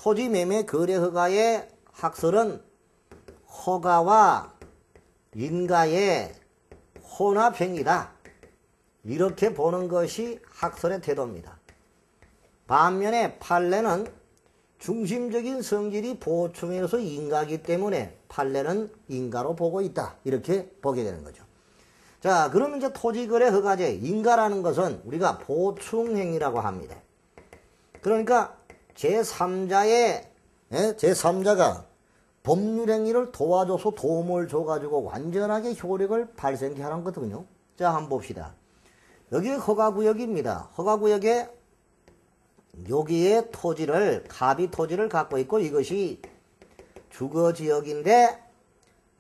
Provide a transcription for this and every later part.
토지 매매 거래 허가의 학설은 허가와 인가의 혼합행위다. 이렇게 보는 것이 학설의 태도입니다. 반면에 판례는 중심적인 성질이 보충해서 인가이기 때문에 판례는 인가로 보고 있다. 이렇게 보게 되는 거죠. 자, 그러면 이제 토지거래 허가제 인가라는 것은 우리가 보충행위라고 합니다. 그러니까 제3자가 법률행위를 도와줘서 도움을 줘가지고 완전하게 효력을 발생케 하는 거거든요. 자, 한번 봅시다. 여기 허가구역입니다. 허가구역에 여기에 토지를, 갑이 토지를 갖고 있고 이것이 주거지역인데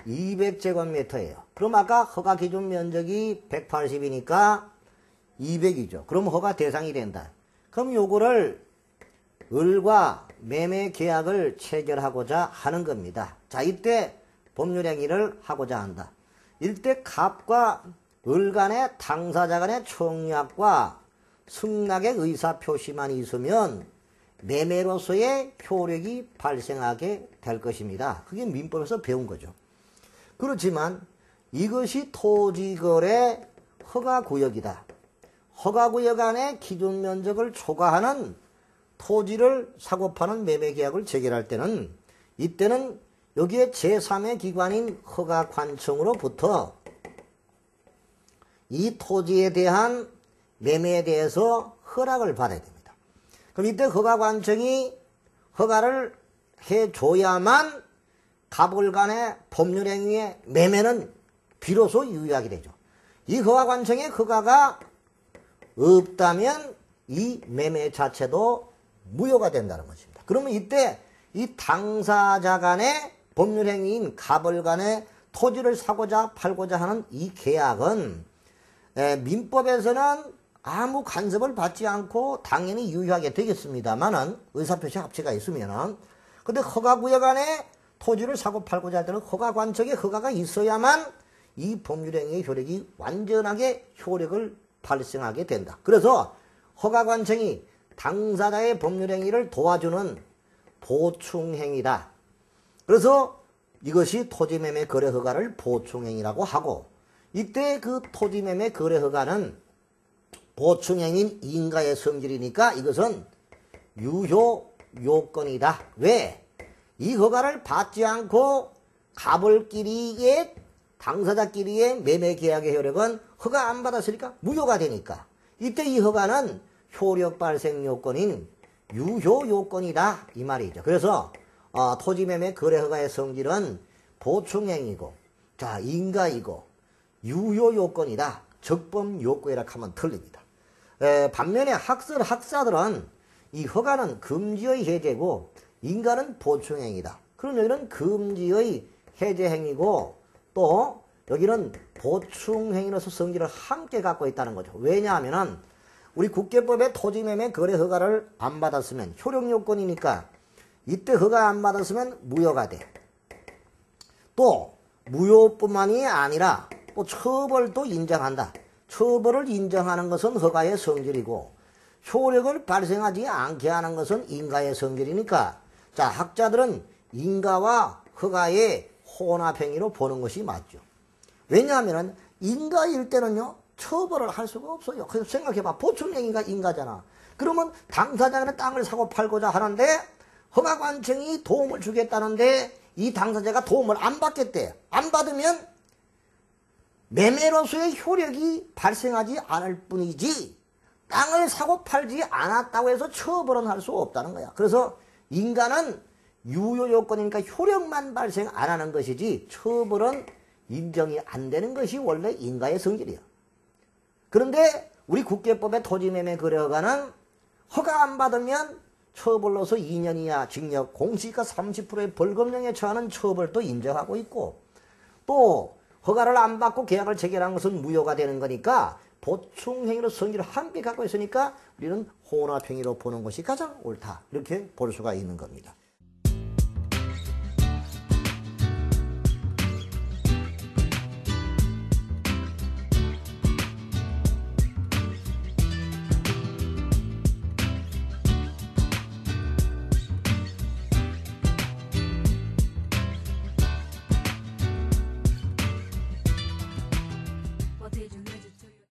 200제곱미터예요. 그럼 아까 허가 기준 면적이 180이니까 200이죠. 그럼 허가 대상이 된다. 그럼 요거를 을과 매매 계약을 체결하고자 하는 겁니다. 자, 이때 법률행위를 하고자 한다. 이때 갑과 을 간의 당사자 간의 청약과 승낙의 의사표시만 있으면 매매로서의 효력이 발생하게 될 것입니다. 그게 민법에서 배운 거죠. 그렇지만 이것이 토지거래 허가구역이다. 허가구역 안에 기준 면적을 초과하는 토지를 사고 파는 매매계약을 체결할 때는 이때는 여기에 제3의 기관인 허가관청으로부터 이 토지에 대한 매매에 대해서 허락을 받아야 됩니다. 그럼 이때 허가관청이 허가를 해줘야만 갑을 간의 법률행위의 매매는 비로소 유효하게 되죠. 이 허가관청의 허가가 없다면 이 매매 자체도 무효가 된다는 것입니다. 그러면 이때 이 당사자 간의 법률행위인 갑을 간의 토지를 사고자 팔고자 하는 이 계약은 민법에서는 아무 간섭을 받지 않고 당연히 유효하게 되겠습니다만은 의사표시 합치가 있으면은 근데 허가구역 안에 토지를 사고 팔고자 할 때는 허가관청의 허가가 있어야만 이 법률행위의 효력이 완전하게 효력을 발생하게 된다. 그래서 허가관청이 당사자의 법률행위를 도와주는 보충행위다. 그래서 이것이 토지매매 거래허가를 보충행위라고 하고 이때 그 토지매매 거래허가는 보충행위인 인가의 성질이니까 이것은 유효 요건이다. 왜? 이 허가를 받지 않고 갑을끼리의 당사자끼리의 매매계약의 효력은 허가 안 받았으니까 무효가 되니까 이때 이 허가는 효력 발생 요건인 유효 요건이다 이 말이죠. 그래서 토지매매 거래허가의 성질은 보충행위고 자 인가이고 유효 요건이다. 적법 요건이라 하면 틀립니다. 반면에 학사들은 이 허가는 금지의 해제고 인가는 보충행위다. 그럼 여기는 금지의 해제행위고 또 여기는 보충행위로서 성질을 함께 갖고 있다는 거죠. 왜냐하면은 우리 국계법에 토지매매 거래 허가를 안 받았으면 효력 요건이니까 이때 허가 안 받았으면 무효가 돼. 또 무효뿐만이 아니라 또 처벌도 인정한다. 처벌을 인정하는 것은 허가의 성질이고 효력을 발생하지 않게 하는 것은 인가의 성질이니까 자 학자들은 인가와 허가의 혼합행위로 보는 것이 맞죠. 왜냐하면 인가일 때는요 처벌을 할 수가 없어요. 그래서 생각해봐. 보충행위가 인가잖아. 그러면 당사자는 땅을 사고 팔고자 하는데 허가관청이 도움을 주겠다는데 이 당사자가 도움을 안 받겠대. 안 받으면 매매로서의 효력이 발생하지 않을 뿐이지 땅을 사고 팔지 않았다고 해서 처벌은 할 수 없다는 거야. 그래서 인가는 유효 요건이니까 효력만 발생 안 하는 것이지 처벌은 인정이 안 되는 것이 원래 인가의 성질이야. 그런데 우리 국계법의 토지매매 거래허가는 허가 안 받으면 처벌로서 2년 이하 징역, 공시가 30%의 벌금형에 처하는 처벌도 인정하고 있고 또 허가를 안 받고 계약을 체결한 것은 무효가 되는 거니까 보충행위로 성질을 함께 갖고 있으니까 우리는 혼합행위로 보는 것이 가장 옳다. 이렇게 볼 수가 있는 겁니다.